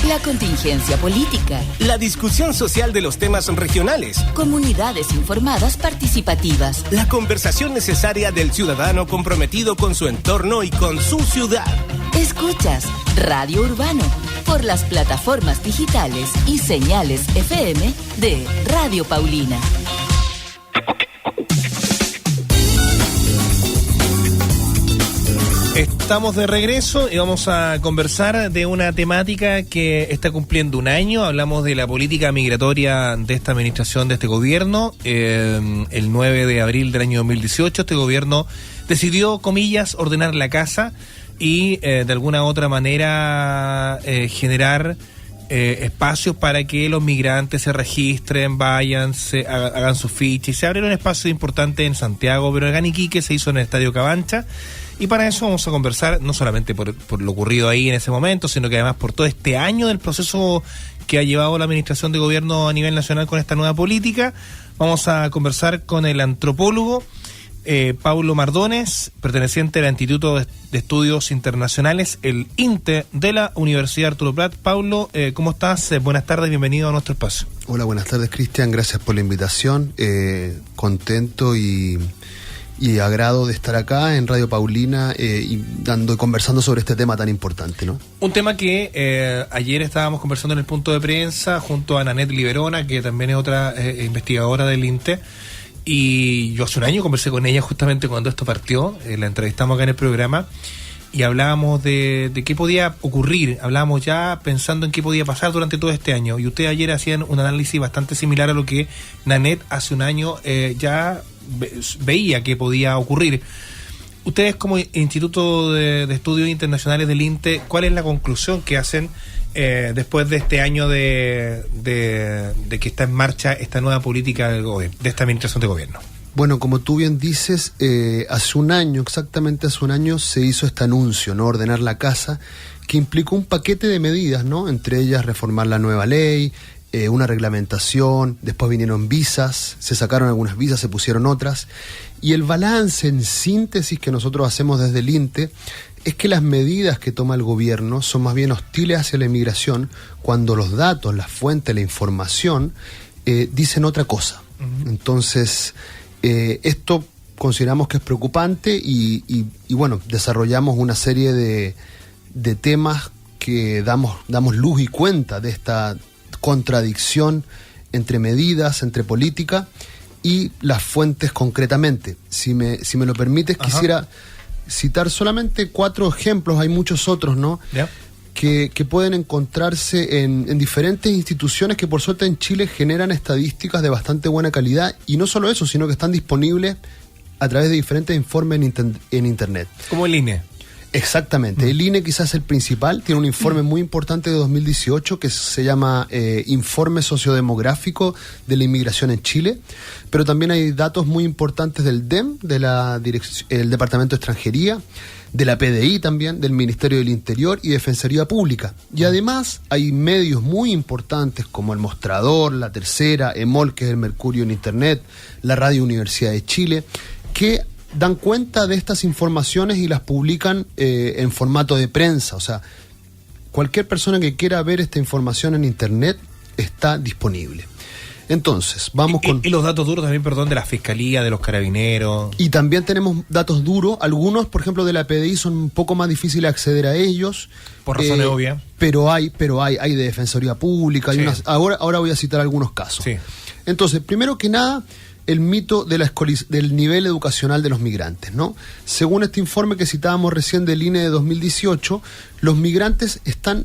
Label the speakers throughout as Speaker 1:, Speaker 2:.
Speaker 1: La contingencia política.
Speaker 2: La discusión social de los temas regionales.
Speaker 1: Comunidades informadas participativas.
Speaker 2: La conversación necesaria del ciudadano comprometido con su entorno y con su ciudad.
Speaker 1: Escuchas Radio Urbano por las plataformas digitales y señales FM de Radio Paulina.
Speaker 3: Estamos de regreso y vamos a conversar de una temática que está cumpliendo un año. Hablamos de la política migratoria de esta administración, de este gobierno. El 9 de abril del año 2018 este gobierno decidió, comillas, ordenar la casa y de alguna u otra manera generar espacios para que los migrantes se registren, vayan, hagan su ficha. Y se abre un espacio importante en Santiago, pero en Iquique se hizo en el Estadio Cabancha. Y para eso vamos a conversar no solamente por lo ocurrido ahí en ese momento, sino que además por todo este año del proceso que ha llevado la administración de gobierno a nivel nacional con esta nueva política. Vamos a conversar con el antropólogo Paulo Mardones, perteneciente al Instituto de Estudios Internacionales, el INTE, de la Universidad Arturo Prat. Paulo, ¿cómo estás? Buenas tardes, bienvenido a nuestro espacio.
Speaker 4: Hola, buenas tardes, Cristian, gracias por la invitación. Contento y agrado de estar acá en Radio Paulina y conversando sobre este tema tan importante, ¿no?
Speaker 3: Un tema que ayer estábamos conversando en el punto de prensa junto a Nanette Liberona, que también es otra investigadora del INTE, y yo hace un año conversé con ella justamente cuando esto partió, la entrevistamos acá en el programa y hablábamos de qué podía ocurrir, hablábamos ya pensando en qué podía pasar durante todo este año, y ustedes ayer hacían un análisis bastante similar a lo que Nanette hace un año ya veía que podía ocurrir. Ustedes, como Instituto de Estudios Internacionales del INTE, ¿cuál es la conclusión que hacen después de este año de que está en marcha esta nueva política de esta administración de gobierno?
Speaker 4: Bueno, como tú bien dices, exactamente hace un año, se hizo este anuncio, ¿no? Ordenar la casa, que implicó un paquete de medidas, ¿no? Entre ellas reformar la nueva ley, una reglamentación, después vinieron visas, se sacaron algunas visas, se pusieron otras, y el balance en síntesis que nosotros hacemos desde el INTE es que las medidas que toma el gobierno son más bien hostiles hacia la inmigración cuando los datos, las fuentes, la información dicen otra cosa. Uh-huh. Entonces, esto consideramos que es preocupante y bueno, desarrollamos una serie de temas que damos luz y cuenta de esta contradicción entre medidas, entre política y las fuentes concretamente. Si me lo permites, ajá, quisiera citar solamente 4 ejemplos, hay muchos otros, ¿no? Yeah. Que pueden encontrarse en diferentes instituciones que por suerte en Chile generan estadísticas de bastante buena calidad, y no solo eso, sino que están disponibles a través de diferentes informes en Internet.
Speaker 3: Como el INE.
Speaker 4: Exactamente, el INE quizás es el principal, tiene un informe muy importante de 2018 que se llama Informe Sociodemográfico de la Inmigración en Chile, pero también hay datos muy importantes del DEM, el Departamento de Extranjería, de la PDI también, del Ministerio del Interior y Defensoría Pública. Y además hay medios muy importantes como El Mostrador, La Tercera, EMOL, que es el Mercurio en Internet, la Radio Universidad de Chile, que dan cuenta de estas informaciones y las publican en formato de prensa. O sea, cualquier persona que quiera ver esta información en Internet está disponible. Entonces, vamos con...
Speaker 3: Y los datos duros también, perdón, de la Fiscalía, de los Carabineros.
Speaker 4: Y también tenemos datos duros. Algunos, por ejemplo, de la PDI son un poco más difíciles acceder a ellos.
Speaker 3: Por razones obvias.
Speaker 4: Pero hay de Defensoría Pública. Hay unas, ahora voy a citar algunos casos. Sí. Entonces, primero que nada, el mito del nivel educacional de los migrantes, ¿no? Según este informe que citábamos recién del INE de 2018, los migrantes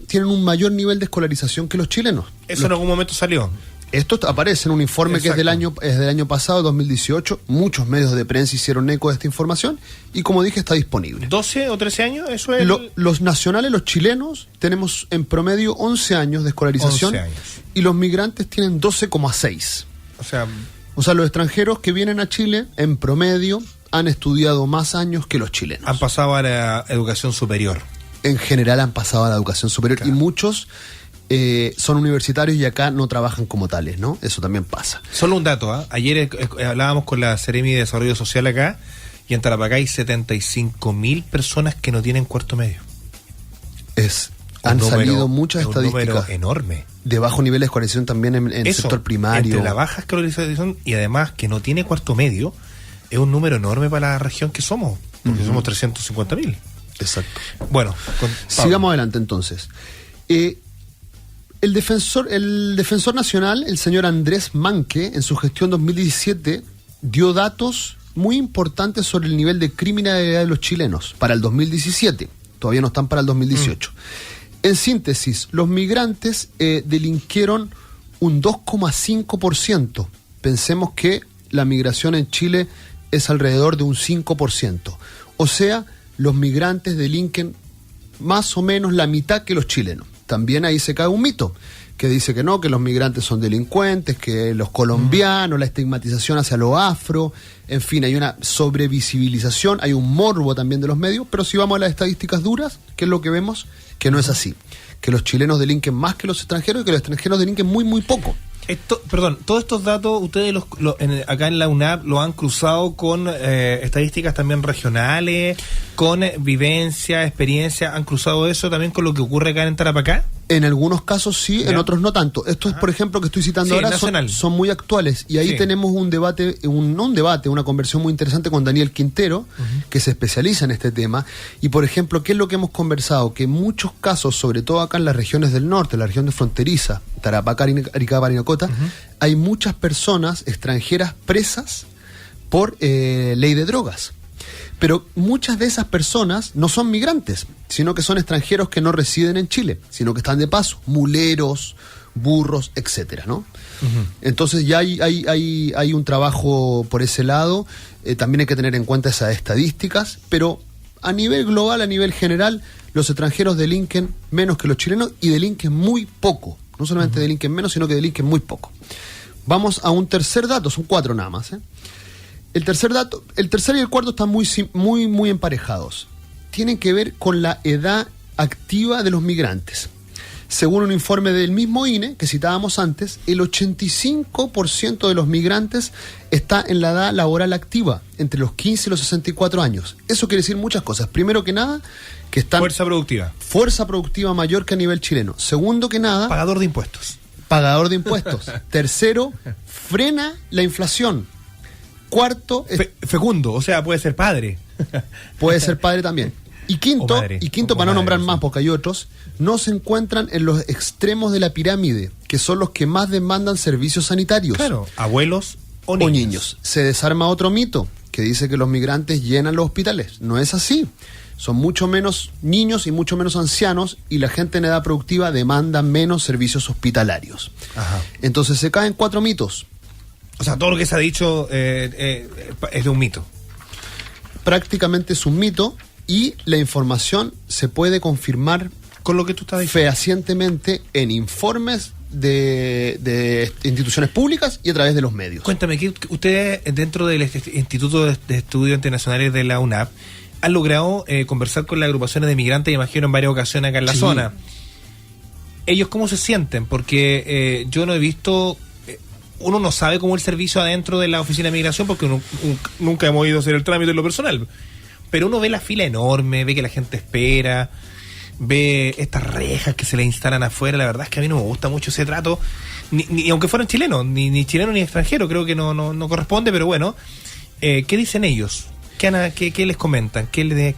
Speaker 4: tienen un mayor nivel de escolarización que los chilenos.
Speaker 3: ¿Eso en algún momento salió?
Speaker 4: Esto aparece en un informe que es del año pasado, 2018. Muchos medios de prensa hicieron eco de esta información y, como dije, está disponible.
Speaker 3: ¿12 o 13 años? Eso es
Speaker 4: los nacionales, los chilenos, tenemos en promedio 11 años de escolarización.
Speaker 3: 11 años.
Speaker 4: Y los migrantes tienen 12,6. O sea, los extranjeros que vienen a Chile, en promedio, han estudiado más años que los chilenos.
Speaker 3: Han pasado a la educación superior.
Speaker 4: En general han pasado a la educación superior, claro. Y muchos son universitarios y acá no trabajan como tales, ¿no? Eso también pasa.
Speaker 3: Solo un dato, ¿eh? Ayer hablábamos con la Seremi de Desarrollo Social acá, y en Tarapacá hay 75.000 personas que no tienen cuarto medio.
Speaker 4: Han salido muchas estadísticas.
Speaker 3: Un número enorme.
Speaker 4: De bajo nivel de escolarización también en el sector primario.
Speaker 3: Entre la baja escolarización y además que no tiene cuarto medio, es un número enorme para la región que somos, porque somos 350.000.
Speaker 4: Exacto.
Speaker 3: Bueno,
Speaker 4: sigamos adelante entonces. El defensor nacional, el señor Andrés Manque, en su gestión 2017, dio datos muy importantes sobre el nivel de criminalidad de los chilenos para el 2017. Todavía no están para el 2018. En síntesis, los migrantes delinquieron un 2,5%. Pensemos que la migración en Chile es alrededor de un 5%. O sea, los migrantes delinquen más o menos la mitad que los chilenos. También ahí se cae un mito que dice que no, que los migrantes son delincuentes, que los colombianos, la estigmatización hacia lo afro, en fin, hay una sobrevisibilización, hay un morbo también de los medios, pero si vamos a las estadísticas duras, ¿qué es lo que vemos? Que no es así, que los chilenos delinquen más que los extranjeros y que los extranjeros delinquen muy, muy poco.
Speaker 3: Todos estos datos ustedes acá en la UNAP lo han cruzado con estadísticas también regionales, con vivencia, experiencia, ¿han cruzado eso también con lo que ocurre acá en Tarapacá?
Speaker 4: En algunos casos sí, en otros no tanto. Estos, por ejemplo, que estoy citando ahora son muy actuales y ahí tenemos un debate, una conversación muy interesante con Daniel Quintero, que se especializa en este tema. Y, por ejemplo, ¿qué es lo que hemos conversado? Que en muchos casos, sobre todo acá en las regiones del norte, la región de fronteriza, Tarapacá, Arica, Parinacota, hay muchas personas extranjeras presas por ley de drogas. Pero muchas de esas personas no son migrantes, sino que son extranjeros que no residen en Chile, sino que están de paso, muleros, burros, etcétera, ¿no? Entonces ya hay un trabajo por ese lado, también hay que tener en cuenta esas estadísticas, pero a nivel global, a nivel general, los extranjeros delinquen menos que los chilenos y delinquen muy poco. No solamente delinquen menos, sino que delinquen muy poco. Vamos a un tercer dato, son 4 nada más, El tercer y el cuarto están muy emparejados. Tienen que ver con la edad activa de los migrantes. Según un informe del mismo INE, que citábamos antes, el 85% de los migrantes está en la edad laboral activa, entre los 15 y los 64 años. Eso quiere decir muchas cosas. Primero que nada, que están...
Speaker 3: Fuerza productiva.
Speaker 4: Fuerza productiva mayor que a nivel chileno. Segundo que nada...
Speaker 3: Pagador de impuestos.
Speaker 4: Pagador de impuestos. Tercero, frena la inflación. Cuarto...
Speaker 3: fecundo, o sea, puede ser padre.
Speaker 4: Puede ser padre también. Y quinto, para no nombrar más, porque hay otros, no se encuentran en los extremos de la pirámide, que son los que más demandan servicios sanitarios.
Speaker 3: Claro, abuelos o niños.
Speaker 4: Se desarma otro mito, que dice que los migrantes llenan los hospitales. No es así. Son mucho menos niños y mucho menos ancianos, y la gente en edad productiva demanda menos servicios hospitalarios. Entonces se caen 4 mitos.
Speaker 3: O sea, todo lo que se ha dicho es de un mito.
Speaker 4: Prácticamente es un mito, y la información se puede confirmar
Speaker 3: con lo que tú estás diciendo
Speaker 4: fehacientemente en informes de instituciones públicas y a través de los medios.
Speaker 3: Cuéntame, que ustedes dentro del Instituto de Estudios Internacionales de la UNAP han logrado conversar con las agrupaciones de migrantes, imagino, en varias ocasiones acá en la zona. ¿Ellos cómo se sienten? Porque yo no he visto... Uno no sabe cómo es el servicio adentro de la oficina de migración, porque nunca hemos ido a hacer el trámite en lo personal. Pero uno ve la fila enorme, ve que la gente espera, ve estas rejas que se le instalan afuera. La verdad es que a mí no me gusta mucho ese trato, ni aunque fueran chilenos, ni chileno ni extranjero, creo que no corresponde, pero bueno. ¿Qué dicen ellos? ¿Qué les comentan?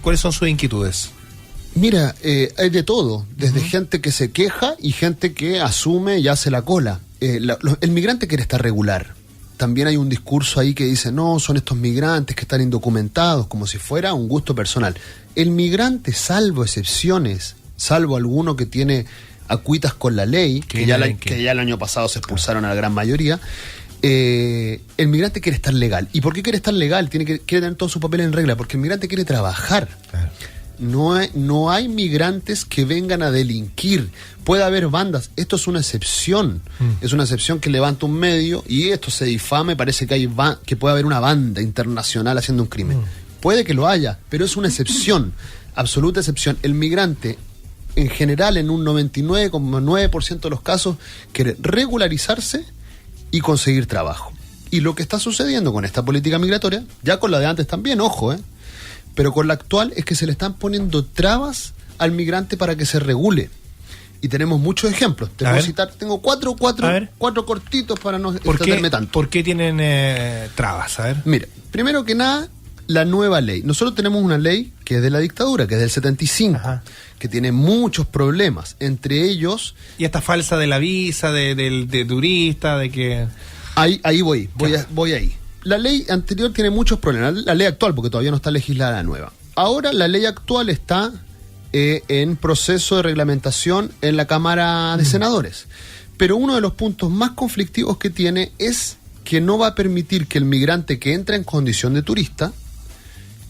Speaker 3: ¿Cuáles son sus inquietudes?
Speaker 4: Mira, hay de todo, desde gente que se queja y gente que asume y hace la cola. El migrante quiere estar regular. También hay un discurso ahí que dice, no, son estos migrantes que están indocumentados, como si fuera un gusto personal. El migrante, salvo excepciones, salvo alguno que tiene acuitas con la ley, que ya el año pasado se expulsaron a la gran mayoría, el migrante quiere estar legal. ¿Y por qué quiere estar legal? Quiere tener todo su papel en regla, porque el migrante quiere trabajar. Claro. No hay migrantes que vengan a delinquir. Puede haber bandas. Esto es una excepción. Es una excepción que levanta un medio y esto se difama y parece que puede haber una banda internacional haciendo un crimen. Puede que lo haya, pero es una excepción. Absoluta excepción. El migrante, en general, en un 99,9% de los casos, quiere regularizarse y conseguir trabajo. Y lo que está sucediendo con esta política migratoria, ya con la de antes también, ojo, pero con la actual, es que se le están poniendo trabas al migrante para que se regule. Y tenemos muchos ejemplos. Te puedo citar, tengo cuatro cortitos para no extenderme tanto.
Speaker 3: ¿Por qué tienen trabas? A ver.
Speaker 4: Mira, primero que nada, la nueva ley. Nosotros tenemos una ley que es de la dictadura, que es del 75, que tiene muchos problemas, entre ellos...
Speaker 3: Y esta falsa de la visa, de turista, de que...
Speaker 4: Ahí voy ahí. La ley anterior tiene muchos problemas, la ley actual, porque todavía no está legislada la nueva. Ahora la ley actual está en proceso de reglamentación en la Cámara de Senadores. Pero uno de los puntos más conflictivos que tiene es que no va a permitir que el migrante que entra en condición de turista,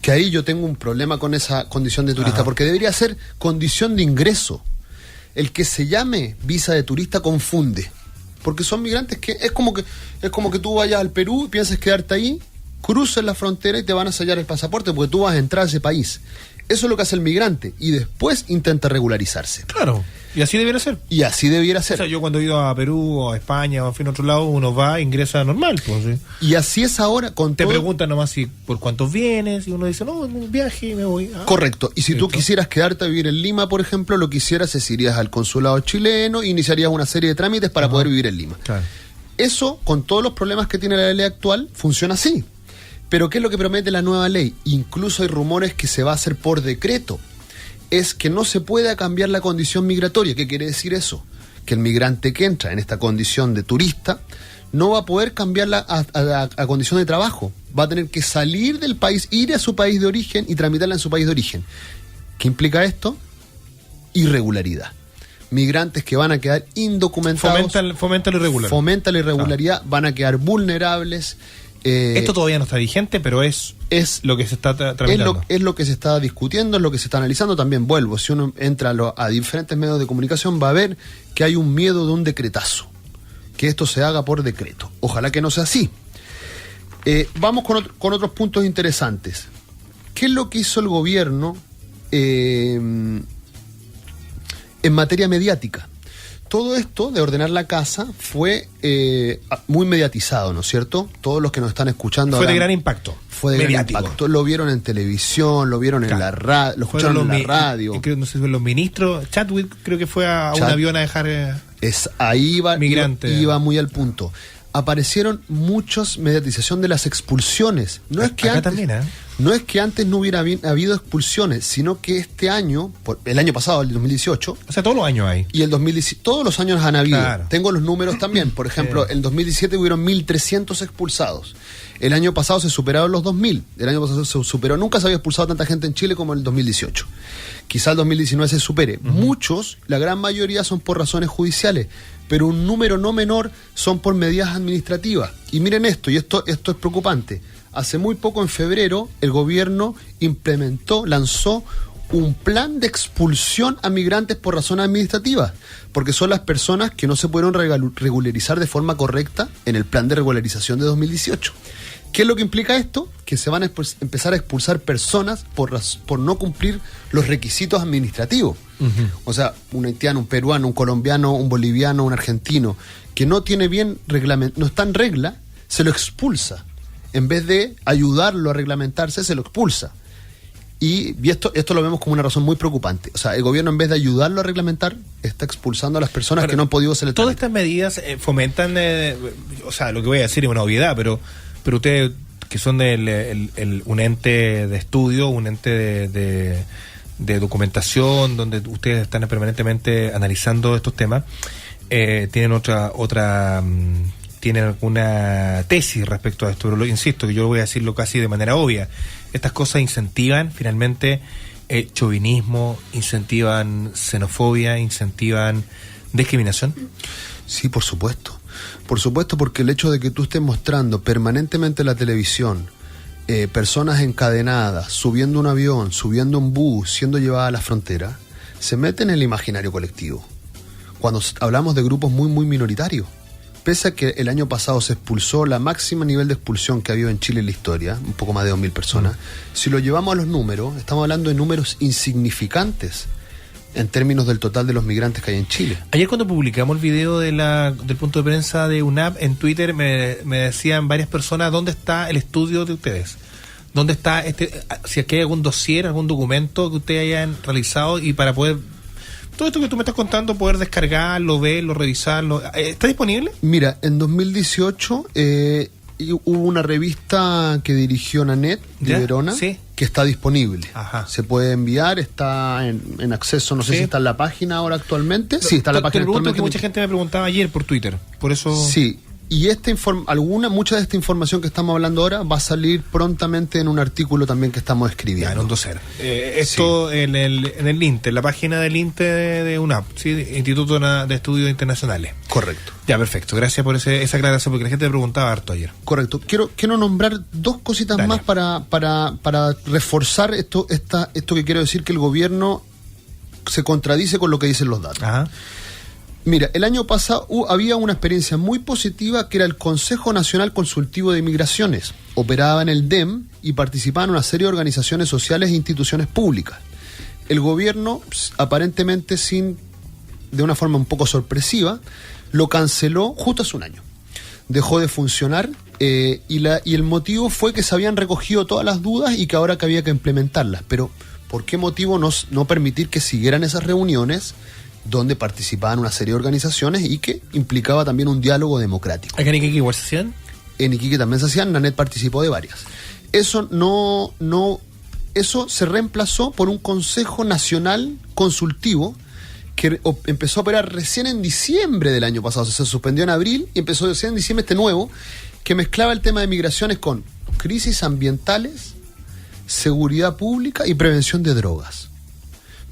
Speaker 4: que ahí yo tengo un problema con esa condición de turista, porque debería ser condición de ingreso. El que se llame visa de turista confunde, porque son migrantes que es como que tú vayas al Perú y piensas quedarte ahí, cruces la frontera y te van a sellar el pasaporte porque tú vas a entrar a ese país. Eso es lo que hace el migrante y después intenta regularizarse.
Speaker 3: Claro, y así debiera ser.
Speaker 4: O sea,
Speaker 3: yo cuando he ido a Perú o a España o a otro lado, uno va, ingresa normal. Pues, ¿sí?
Speaker 4: Y así es ahora con
Speaker 3: Te preguntan nomás si por cuántos vienes y uno dice, no, en un viaje y me voy.
Speaker 4: Correcto, y si tú quisieras quedarte a vivir en Lima, por ejemplo, lo que hicieras es irías al consulado chileno e iniciarías una serie de trámites para poder vivir en Lima.
Speaker 3: Claro.
Speaker 4: Eso, con todos los problemas que tiene la ley actual, funciona así. Pero ¿qué es lo que promete la nueva ley? Incluso hay rumores que se va a hacer por decreto. Es que no se pueda cambiar la condición migratoria. ¿Qué quiere decir eso? Que el migrante que entra en esta condición de turista no va a poder cambiarla a condición de trabajo. Va a tener que salir del país, ir a su país de origen y tramitarla en su país de origen. ¿Qué implica esto? Irregularidad. Migrantes que van a quedar indocumentados.
Speaker 3: Fomenta lo irregular.
Speaker 4: Fomenta la irregularidad, van a quedar vulnerables.
Speaker 3: Esto todavía no está vigente, pero es lo que se está tramitando.
Speaker 4: Es lo que se está discutiendo, es lo que se está analizando. También vuelvo, si uno entra a diferentes medios de comunicación va a ver que hay un miedo de un decretazo, que esto se haga por decreto. Ojalá que no sea así. Vamos con otros puntos interesantes. ¿Qué es lo que hizo el gobierno en materia mediática? Todo esto de ordenar la casa fue muy mediatizado, ¿no es cierto? Todos los que nos están escuchando
Speaker 3: fue de gran impacto.
Speaker 4: Fue de gran impacto. Lo vieron en televisión, lo vieron en la radio, lo escucharon en la radio.
Speaker 3: Creo, no sé si los ministros, Chadwick creo que fue a un avión a dejar
Speaker 4: ahí
Speaker 3: migrantes.
Speaker 4: Iba muy al punto. Aparecieron muchas mediatización de las expulsiones. No es que antes no hubiera habido expulsiones, sino que este año, el año pasado, el 2018...
Speaker 3: O sea, todos los años hay.
Speaker 4: Y el 2017, todos los años han habido. Claro. Tengo los números también. Por ejemplo, en 2017 hubieron 1.300 expulsados. El año pasado se superaron los 2.000. El año pasado se superó. Nunca se había expulsado tanta gente en Chile como en el 2018. Quizá el 2019 se supere. Muchos, la gran mayoría, son por razones judiciales, pero un número no menor son por medidas administrativas. Y miren esto es preocupante. Hace muy poco, en febrero, el gobierno lanzó un plan de expulsión a migrantes por razones administrativas, porque son las personas que no se pudieron regularizar de forma correcta en el plan de regularización de 2018. ¿Qué es lo que implica esto? Que se van a empezar a expulsar personas por no cumplir los requisitos administrativos. O sea, un haitiano, un peruano, un colombiano, un boliviano, un argentino, que no tiene bien no está en regla, se lo expulsa. En vez de ayudarlo a reglamentarse, se lo expulsa. Y esto lo vemos como una razón muy preocupante. O sea, el gobierno, en vez de ayudarlo a reglamentar, está expulsando a las personas que no han podido hacer el trámite.
Speaker 3: Todas estas medidas fomentan, o sea, lo que voy a decir es una obviedad, pero ustedes, que son un ente de estudio, un ente de documentación, donde ustedes están permanentemente analizando estos temas, tienen tienen alguna tesis respecto a esto, pero insisto, que yo voy a decirlo casi de manera obvia. Estas cosas incentivan finalmente chauvinismo, incentivan xenofobia, incentivan discriminación.
Speaker 4: Sí, por supuesto. Por supuesto, porque el hecho de que tú estés mostrando permanentemente en la televisión personas encadenadas, subiendo un avión, subiendo un bus, siendo llevadas a la frontera, se mete en el imaginario colectivo. Cuando hablamos de grupos muy, muy minoritarios. Pese a que el año pasado se expulsó la máxima nivel de expulsión que ha habido en Chile en la historia, un poco más de 2.000 personas, si lo llevamos a los números, estamos hablando de números insignificantes en términos del total de los migrantes que hay en Chile.
Speaker 3: Ayer, cuando publicamos el video del punto de prensa de UNAP en Twitter, me decían varias personas, ¿dónde está el estudio de ustedes? ¿Dónnde está si aquí hay algún dossier, algún documento que ustedes hayan realizado y para poder Todo esto que tú me estás contando, poder descargarlo, verlo, revisarlo, ¿está disponible?
Speaker 4: Mira, en 2018 hubo una revista que dirigió Nanette de Verona,
Speaker 3: sí,
Speaker 4: que está disponible.
Speaker 3: Ajá.
Speaker 4: Se puede enviar, está en acceso, no sé
Speaker 3: Sí.
Speaker 4: si está en la página ahora actualmente. Sí, está en la
Speaker 3: Te
Speaker 4: página
Speaker 3: pregunto
Speaker 4: actualmente.
Speaker 3: que mucha gente me preguntaba ayer por Twitter, por eso...
Speaker 4: Sí, y mucha de esta información que estamos hablando ahora va a salir prontamente en un artículo también que estamos
Speaker 3: Ya,
Speaker 4: escribiendo.
Speaker 3: en un dossier. Esto en el INTE, en la página del INTE de UNAP, ¿sí? Instituto de Estudios Internacionales.
Speaker 4: Correcto.
Speaker 3: Ya, perfecto. Gracias por esa aclaración, porque la gente me preguntaba harto ayer.
Speaker 4: Correcto. Quiero nombrar dos cositas
Speaker 3: Dale.
Speaker 4: más para reforzar esto que quiero decir, que el gobierno se contradice con lo que dicen los datos.
Speaker 3: Ajá.
Speaker 4: Mira, el año pasado había una experiencia muy positiva que era el Consejo Nacional Consultivo de Migraciones. Operaba en el DEM y participaba en una serie de organizaciones sociales e instituciones públicas. El gobierno, aparentemente de una forma un poco sorpresiva, lo canceló justo hace un año. Dejó de funcionar y el motivo fue que se habían recogido todas las dudas y que ahora que había que implementarlas. Pero, ¿por qué motivo no permitir que siguieran esas reuniones donde participaban una serie de organizaciones y que implicaba también un diálogo democrático?
Speaker 3: ¿Acá en Iquique igual se hacían?
Speaker 4: En Iquique también se hacían, Nanette participó de varias. Eso se reemplazó por un Consejo Nacional Consultivo que empezó a operar recién en diciembre del año pasado. Se suspendió en abril y empezó recién en diciembre este nuevo, que mezclaba el tema de migraciones con crisis ambientales, seguridad pública y prevención de drogas.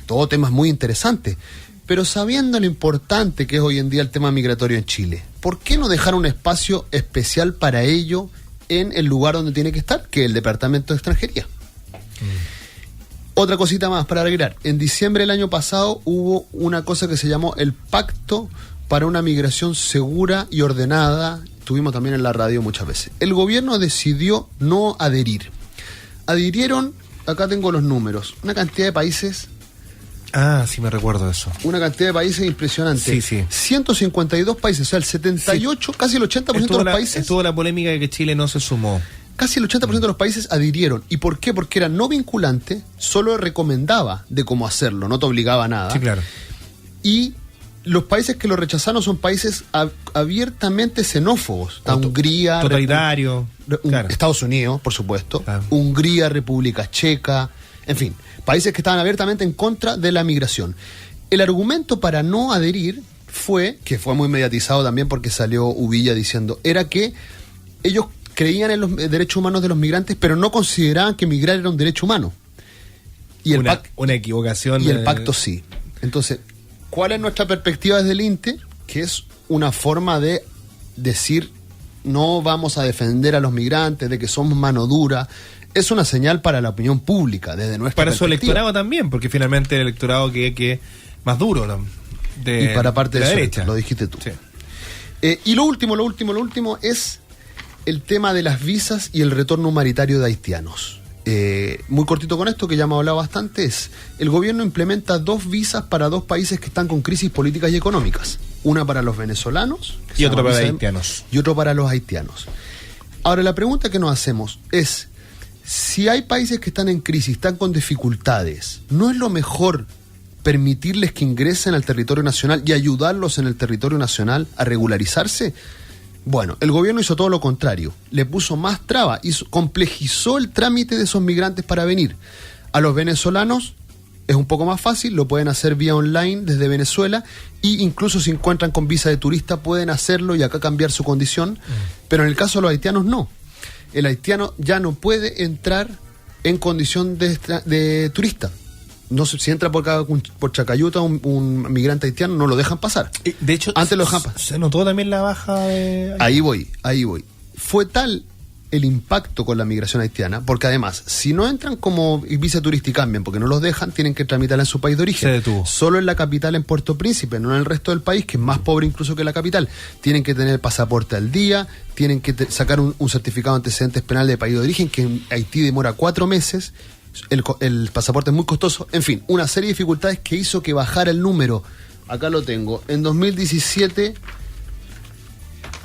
Speaker 4: Todo temas muy interesantes. Pero sabiendo lo importante que es hoy en día el tema migratorio en Chile, ¿por qué no dejar un espacio especial para ello en el lugar donde tiene que estar, que es el Departamento de Extranjería? Otra cosita más para agregar. En diciembre del año pasado hubo una cosa que se llamó el Pacto para una Migración Segura y Ordenada. Estuvimos también en la radio muchas veces. El gobierno decidió no adherir. Adhirieron, acá tengo los números, una cantidad de países...
Speaker 3: Ah, sí me recuerdo de eso.
Speaker 4: Una cantidad de países impresionante.
Speaker 3: Sí, sí.
Speaker 4: 152 países, o sea, el 78, sí. Casi el 80% de los países...
Speaker 3: Estuvo la polémica de que Chile no se sumó.
Speaker 4: Casi el 80% de los países adhirieron. ¿Y por qué? Porque era no vinculante, solo recomendaba de cómo hacerlo, no te obligaba a nada.
Speaker 3: Sí, claro.
Speaker 4: Y los países que lo rechazaron son países abiertamente xenófobos. Hungría...
Speaker 3: Totalitario.
Speaker 4: Claro. Estados Unidos, por supuesto.
Speaker 3: Claro.
Speaker 4: Hungría, República Checa, en fin... Países que estaban abiertamente en contra de la migración. El argumento para no adherir fue, que fue muy mediatizado también porque salió Uvilla diciendo, era que ellos creían en los derechos humanos de los migrantes, pero no consideraban que migrar era un derecho humano. Y
Speaker 3: una equivocación.
Speaker 4: Y el pacto sí. Entonces, ¿cuál es nuestra perspectiva desde el INTE? Que es una forma de decir, no vamos a defender a los migrantes, de que somos mano dura. Es una señal para la opinión pública, desde nuestra
Speaker 3: perspectiva. Para su electorado también, porque finalmente el electorado que más duro, ¿no?
Speaker 4: Y para parte de
Speaker 3: la
Speaker 4: eso,
Speaker 3: derecha.
Speaker 4: Lo dijiste tú.
Speaker 3: Sí.
Speaker 4: Y lo último es el tema de las visas y el retorno humanitario de haitianos. Muy cortito con esto, que ya hemos hablado bastante, el gobierno implementa 2 visas para 2 países que están con crisis políticas y económicas. Una para los venezolanos
Speaker 3: y otra para haitianos.
Speaker 4: Y otro para los haitianos. Ahora, la pregunta que nos hacemos es, si hay países que están en crisis, están con dificultades, ¿no es lo mejor permitirles que ingresen al territorio nacional y ayudarlos en el territorio nacional a regularizarse? Bueno, el gobierno hizo todo lo contrario, le puso más trabas, complejizó el trámite de esos migrantes para venir. A los venezolanos es un poco más fácil, lo pueden hacer vía online desde Venezuela, e incluso si encuentran con visa de turista pueden hacerlo y acá cambiar su condición, pero en el caso de los haitianos no. El haitiano ya no puede entrar en condición de turista. No sé, si entra por Chacayuta un migrante haitiano, no lo dejan pasar.
Speaker 3: De hecho,
Speaker 4: antes lo dejan pasar.
Speaker 3: ¿Se notó también la baja de...?
Speaker 4: Ahí voy. Fue tal el impacto con la migración haitiana, porque además, si no entran como visa turista y cambian, porque no los dejan, tienen que tramitarla en su país de origen.
Speaker 3: Se detuvo.
Speaker 4: Solo en la capital, en Puerto Príncipe, no en el resto del país, que es más pobre incluso que la capital. Tienen que tener el pasaporte al día, tienen que sacar un certificado de antecedentes penales de país de origen, que en Haití demora 4 meses. El pasaporte es muy costoso. En fin, una serie de dificultades que hizo que bajara el número. Acá lo tengo. En 2017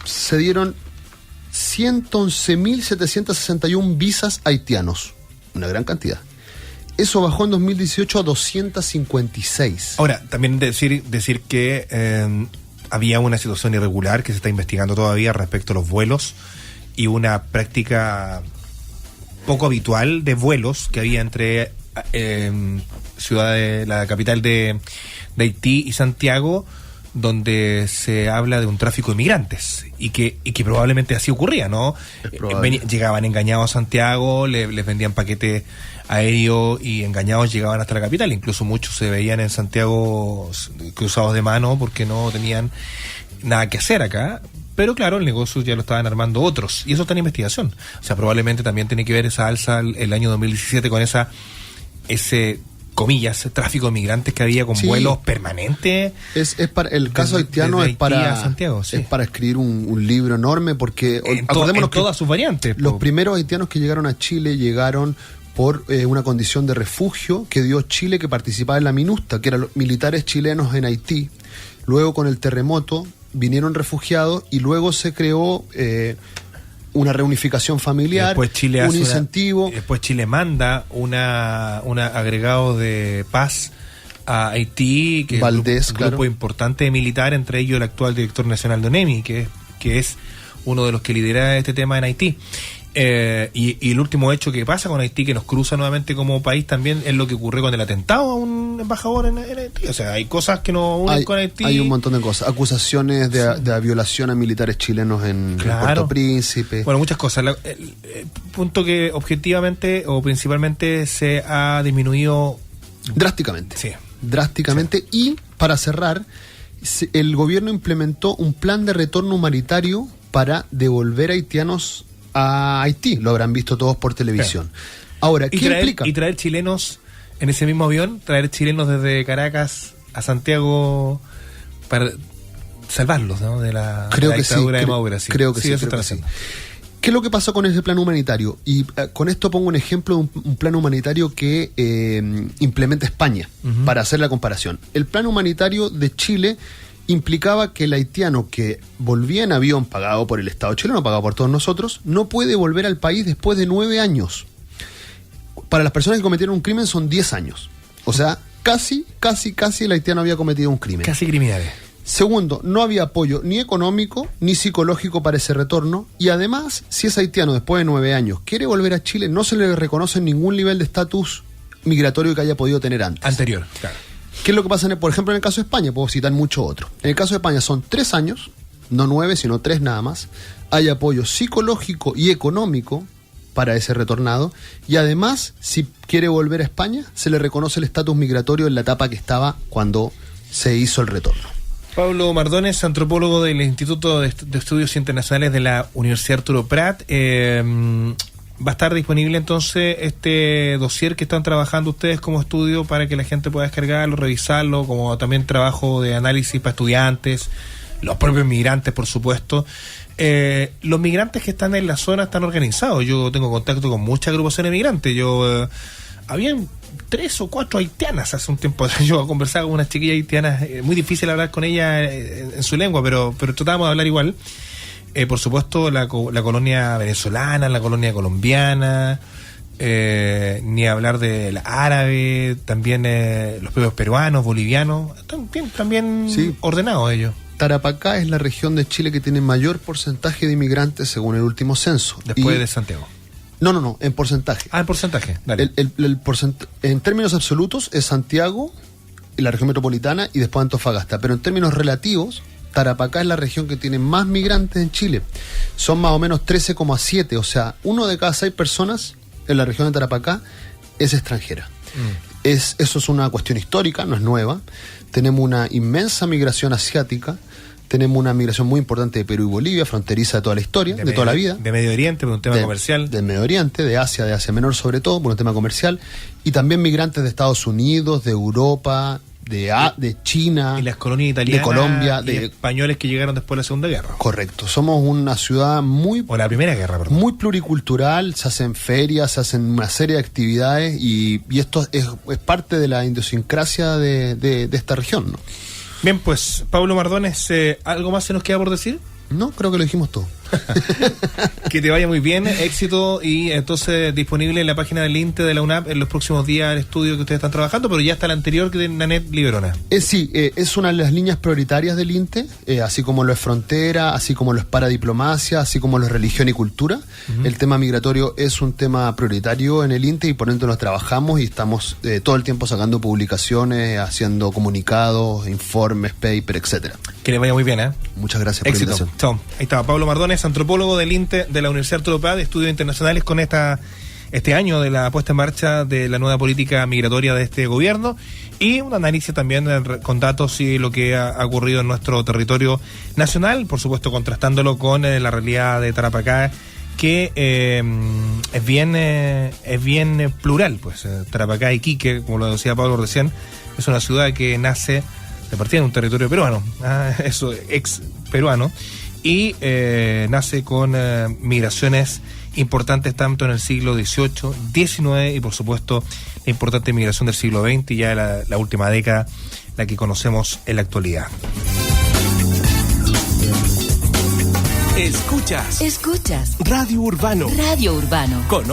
Speaker 4: se dieron 111.761 visas haitianos, una gran cantidad. Eso bajó en 2018 a 256.
Speaker 3: Ahora, también decir que había una situación irregular que se está investigando todavía respecto a los vuelos y una práctica poco habitual de vuelos que había entre la capital de Haití y Santiago, donde se habla de un tráfico de migrantes y que probablemente así ocurría, ¿no? Llegaban engañados a Santiago, les vendían paquetes aéreos y engañados llegaban hasta la capital. Incluso muchos se veían en Santiago cruzados de mano porque no tenían nada que hacer acá. Pero claro, el negocio ya lo estaban armando otros y eso está en investigación. O sea, probablemente también tiene que ver esa alza el año 2017 con ese comillas, tráfico de migrantes que había con vuelos permanentes.
Speaker 4: Es para el caso haitiano es para
Speaker 3: Santiago, sí.
Speaker 4: Es para escribir un libro enorme porque acordémonos que
Speaker 3: todas sus variantes.
Speaker 4: Los primeros haitianos que llegaron a Chile llegaron por una condición de refugio que dio Chile, que participaba en la MINUSTA, que eran los militares chilenos en Haití. Luego con el terremoto vinieron refugiados y luego se creó una reunificación familiar,
Speaker 3: después Chile
Speaker 4: un incentivo.
Speaker 3: Después Chile manda un agregado de paz a Haití, que
Speaker 4: Valdés,
Speaker 3: es un grupo importante de militar, entre ellos el actual director nacional de ONEMI, que es uno de los que lidera este tema en Haití. Y el último hecho que pasa con Haití, que nos cruza nuevamente como país, también es lo que ocurrió con el atentado a un embajador en Haití. O sea, hay cosas que nos unen con Haití.
Speaker 4: Hay un montón de cosas. Acusaciones de violación a militares chilenos en Puerto Príncipe.
Speaker 3: Bueno, muchas cosas. El punto que objetivamente o principalmente se ha disminuido
Speaker 4: drásticamente.
Speaker 3: Sí.
Speaker 4: Drásticamente. Sí. Y para cerrar, el gobierno implementó un plan de retorno humanitario para devolver haitianos a Haití. Lo habrán visto todos por televisión. Ahora, ¿qué implica?
Speaker 3: Y traer chilenos en ese mismo avión, traer chilenos desde Caracas a Santiago para salvarlos, ¿no? de la dictadura de Maduro. Sí.
Speaker 4: Creo que sí.
Speaker 3: Eso está así.
Speaker 4: ¿Qué es lo que pasó con ese plan humanitario? Y con esto pongo un ejemplo de un plan humanitario que implementa España, para hacer la comparación. El plan humanitario de Chile implicaba que el haitiano que volvía en avión pagado por el Estado chileno, pagado por todos nosotros, no puede volver al país después de 9 años. Para las personas que cometieron un crimen son 10 años. O sea, casi el haitiano había cometido un crimen.
Speaker 3: Casi criminales.
Speaker 4: Segundo, no había apoyo ni económico ni psicológico para ese retorno. Y además, si es haitiano después de 9 años quiere volver a Chile, no se le reconoce ningún nivel de estatus migratorio que haya podido tener antes.
Speaker 3: Anterior, claro.
Speaker 4: ¿Qué es lo que pasa, por ejemplo, en el caso de España? Puedo citar mucho otro. En el caso de España son 3 años, no 9, sino 3 nada más. Hay apoyo psicológico y económico para ese retornado. Y además, si quiere volver a España, se le reconoce el estatus migratorio en la etapa que estaba cuando se hizo el retorno.
Speaker 3: Pablo Mardones, antropólogo del Instituto de Estudios Internacionales de la Universidad Arturo Prat. Va a estar disponible entonces este dossier que están trabajando ustedes como estudio para que la gente pueda descargarlo, revisarlo, como también trabajo de análisis para estudiantes, los propios migrantes, por supuesto. Los migrantes que están en la zona están organizados. Yo tengo contacto con muchas agrupaciones de migrantes. Habían 3 o 4 haitianas hace un tiempo. Yo conversaba con unas chiquillas haitianas, muy difícil hablar con ellas en su lengua, pero tratábamos de hablar igual. Por supuesto, la colonia venezolana, la colonia colombiana, ni hablar de la árabe, también los pueblos peruanos, bolivianos, también sí, ordenados ellos.
Speaker 4: Tarapacá es la región de Chile que tiene mayor porcentaje de inmigrantes según el último censo.
Speaker 3: Después de Santiago.
Speaker 4: No, en porcentaje.
Speaker 3: En porcentaje, dale.
Speaker 4: En términos absolutos es Santiago, la región metropolitana y después Antofagasta, pero en términos relativos, Tarapacá es la región que tiene más migrantes en Chile. Son más o menos 13,7, o sea, 1 de cada 6 personas en la región de Tarapacá es extranjera. Eso es una cuestión histórica, no es nueva. Tenemos una inmensa migración asiática, tenemos una migración muy importante de Perú y Bolivia, fronteriza de toda la historia, de toda la vida.
Speaker 3: De Medio Oriente, por un tema comercial.
Speaker 4: Del Medio Oriente, de Asia Menor sobre todo, por un tema comercial. Y también migrantes de Estados Unidos, de Europa, de China,
Speaker 3: y las colonias italianas,
Speaker 4: de Colombia,
Speaker 3: de españoles que llegaron después de la Segunda Guerra.
Speaker 4: Correcto, somos una ciudad
Speaker 3: o la Primera Guerra, perdón.
Speaker 4: Muy pluricultural, se hacen ferias, se hacen una serie de actividades y esto es parte de la idiosincrasia de esta región, ¿no?
Speaker 3: Bien, pues, Pablo Mardones, ¿algo más se nos queda por decir?
Speaker 4: No, creo que lo dijimos todo.
Speaker 3: Que te vaya muy bien, éxito, y entonces disponible en la página del INTE de la UNAP en los próximos días el estudio que ustedes están trabajando, pero ya está el anterior que de Nanette Liberona.
Speaker 4: Sí, es una de las líneas prioritarias del INTE, así como lo es frontera, así como lo es paradiplomacia, así como lo es religión y cultura. El tema migratorio es un tema prioritario en el INTE y por ende nos trabajamos y estamos todo el tiempo sacando publicaciones, haciendo comunicados, informes, paper, etcétera.
Speaker 3: Que le vaya muy bien, ¿eh?
Speaker 4: Muchas gracias por la
Speaker 3: Éxito.
Speaker 4: invitación.
Speaker 3: Chao. Ahí estaba Pablo Mardones, antropólogo del INTE de la Universidad Arturo Prat de Estudios Internacionales, con este año de la puesta en marcha de la nueva política migratoria de este gobierno, y un análisis también con datos y lo que ha ocurrido en nuestro territorio nacional, por supuesto contrastándolo con la realidad de Tarapacá, que es bien plural. Pues Tarapacá, Iquique, como lo decía Pablo recién, es una ciudad que nace de partida en un territorio peruano, eso, ex peruano, y nace con migraciones importantes tanto en el siglo XVIII, XIX y por supuesto la importante migración del siglo XX y ya la última década, la que conocemos en la actualidad.
Speaker 2: Escuchas
Speaker 1: Escuchas
Speaker 2: Radio Urbano
Speaker 1: Radio Urbano
Speaker 2: con